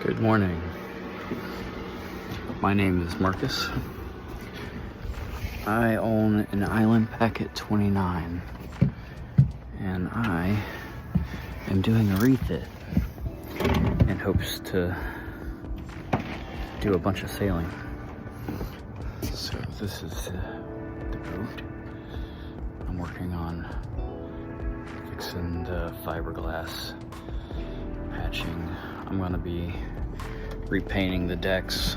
Good morning. My name is Marcus. I own an Island Packet 29 and I am doing a refit in hopes to do a bunch of sailing. So this is the boat. I'm working on fixing the fiberglass patching. I'm gonna be repainting the decks.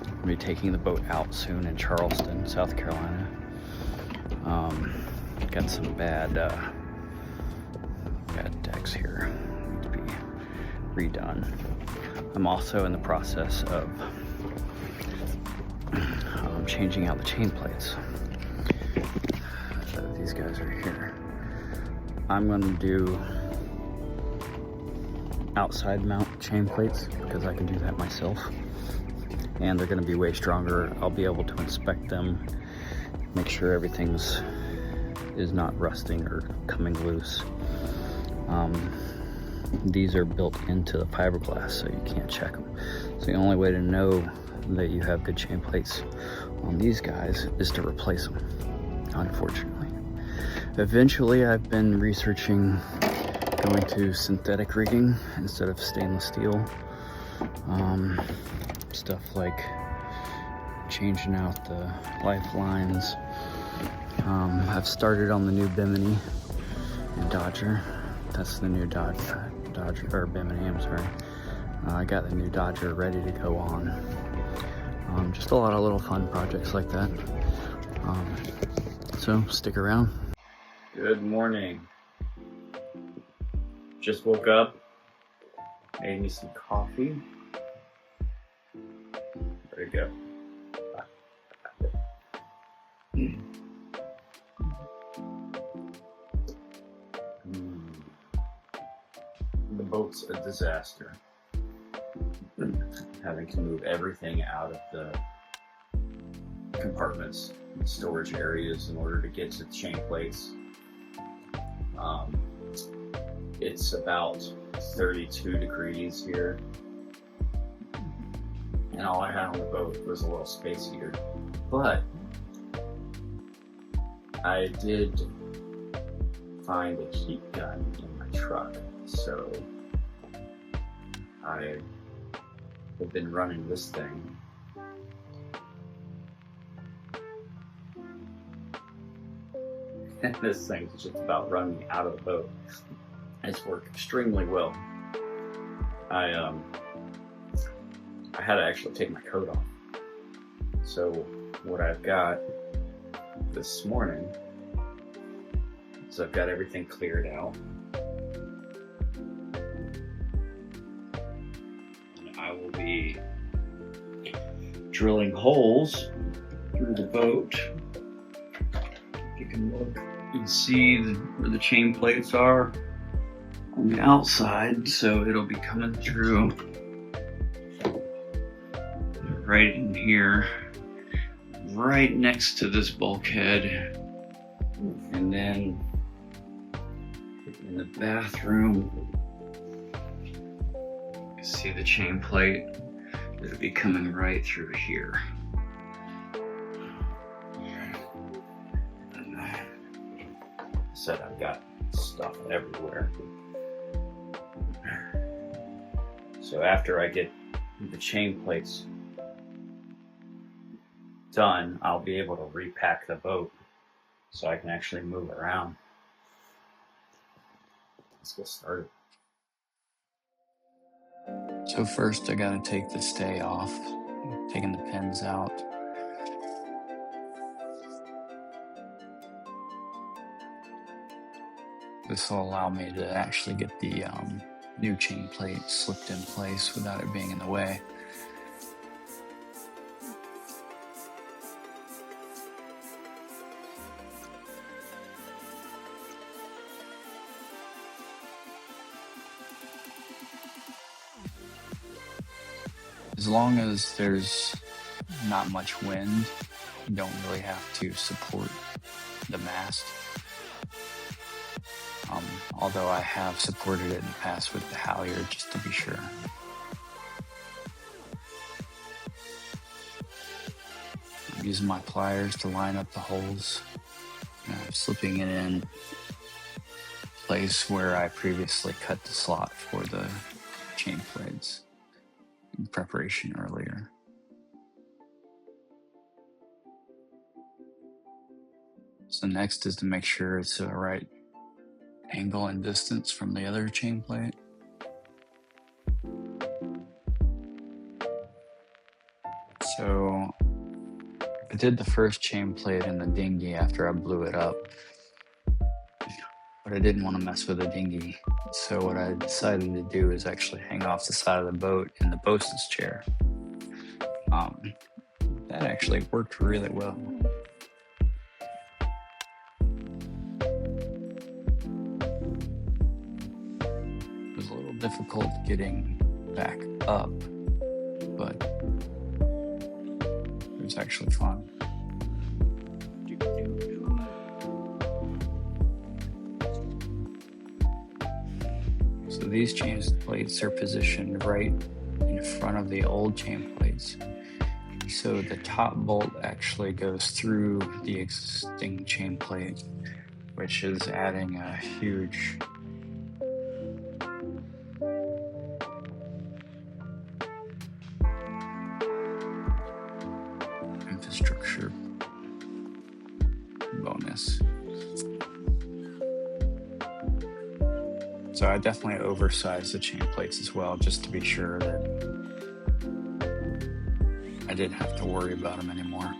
I'm gonna be taking the boat out soon in Charleston, South Carolina. Got some bad decks here, need to be redone. I'm also in the process of changing out the chain plates. So these guys are here. I'm gonna do outside mount chain plates because I can do that myself, and they're going to be way stronger. I'll be able to inspect them, make sure everything's is not rusting or coming loose. These are built into the fiberglass, so you can't check them. So the only way to know that you have good chain plates on these guys is to replace them, unfortunately. Eventually, I've been researching going to synthetic rigging instead of stainless steel. Stuff like changing out the lifelines. I've started on the new Bimini and Dodger. That's the new Dodger or Bimini, I'm sorry. I got the new Dodger ready to go on. Just a lot of little fun projects like that. So stick around. Good morning. Just woke up, made me some coffee. There you go. The boat's a disaster. Having to move everything out of the compartments and storage areas in order to get to the chain plates. It's about 32 degrees here, and all I had on the boat was a little space heater. But I did find a heat gun in my truck, so I have been running this thing. And this thing's just about run me out of the boat. It's worked extremely well. I had to actually take my coat off. So what I've got this morning is I've got everything cleared out. And I will be drilling holes through the boat. You can look and see where the chain plates are on the outside, so it'll be coming through right in here, right next to this bulkhead, and then in the bathroom, you see the chain plate. It'll be coming right through here. Said I've got stuff everywhere. So after I get the chain plates done, I'll be able to repack the boat so I can actually move around. Let's get started. So first I gotta take the stay off, taking the pins out. This will allow me to actually get the new chain plate slipped in place without it being in the way. As long as there's not much wind, you don't really have to support the mast. Although I have supported it in the past with the halyard just to be sure. using my pliers to line up the holes. I'm slipping it in place where I previously cut the slot for the chain plates in preparation earlier. So next is to make sure it's the right angle and distance from the other chain plate. So I did the first chain plate in the dinghy after I blew it up, but I didn't want to mess with the dinghy. So what I decided to do is actually hang off the side of the boat in the bosun's chair. That actually worked really well. It was a little difficult getting back up, but it was actually fun. So these chain plates are positioned right in front of the old chain plates. So the top bolt actually goes through the existing chain plate, which is adding a huge infrastructure bonus. So I definitely oversized the chain plates as well, just to be sure that I didn't have to worry about them anymore.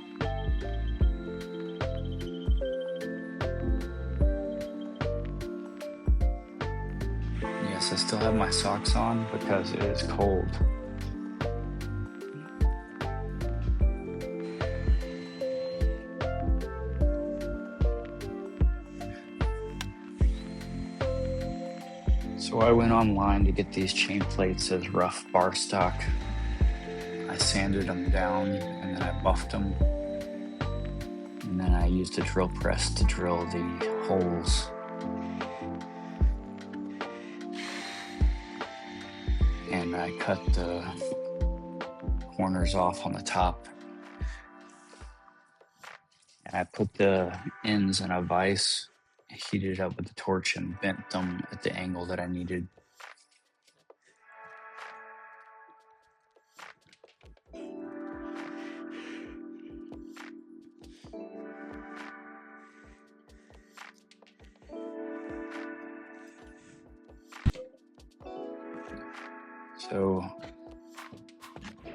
Yes, I still have my socks on because it is cold. So I went online to get these chain plates as rough bar stock. I sanded them down and then I buffed them. And then I used a drill press to drill the holes. And I cut the corners off on the top. And I put the ends in a vise, heated it up with the torch, and bent them at the angle that I needed. So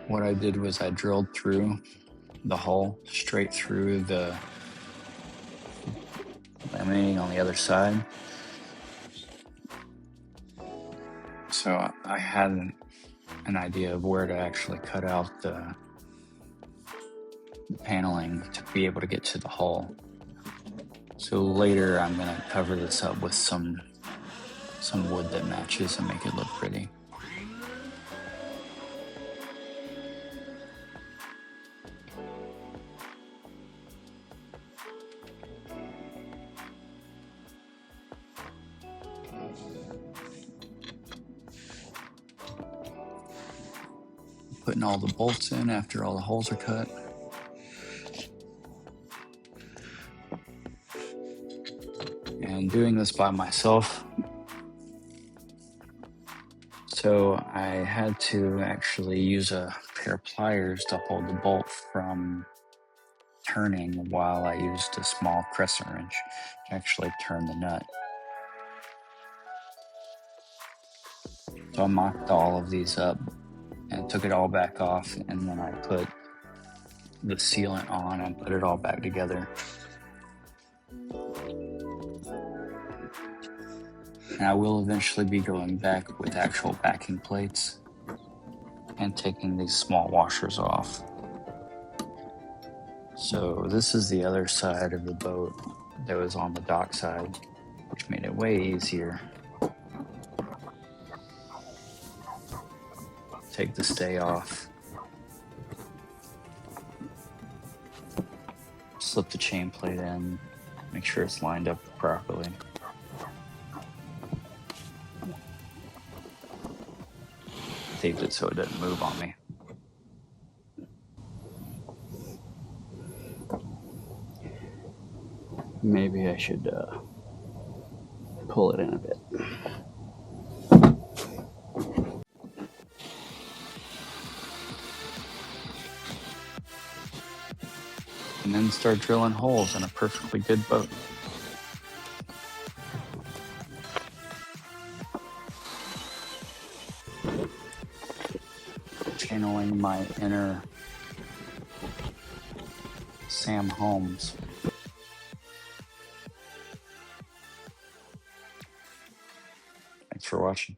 what I did was I drilled through the hull, straight through the laminating on the other side. So I had an idea of where to actually cut out the paneling to be able to get to the hull. So later I'm going to cover this up with some wood that matches and make it look pretty. Putting all the bolts in after all the holes are cut. And doing this by myself, so I had to actually use a pair of pliers to hold the bolt from turning while I used a small crescent wrench to actually turn the nut. So I mocked all of these up and took it all back off, and then I put the sealant on and put it all back together. And I will eventually be going back with actual backing plates and taking these small washers off. So this is the other side of the boat that was on the dock side, which made it way easier. Take the stay off. Slip the chain plate in, make sure it's lined up properly. Taped it so it doesn't move on me. Maybe I should pull it in a bit. And then start drilling holes in a perfectly good boat. Channeling my inner Sam Holmes. Thanks for watching.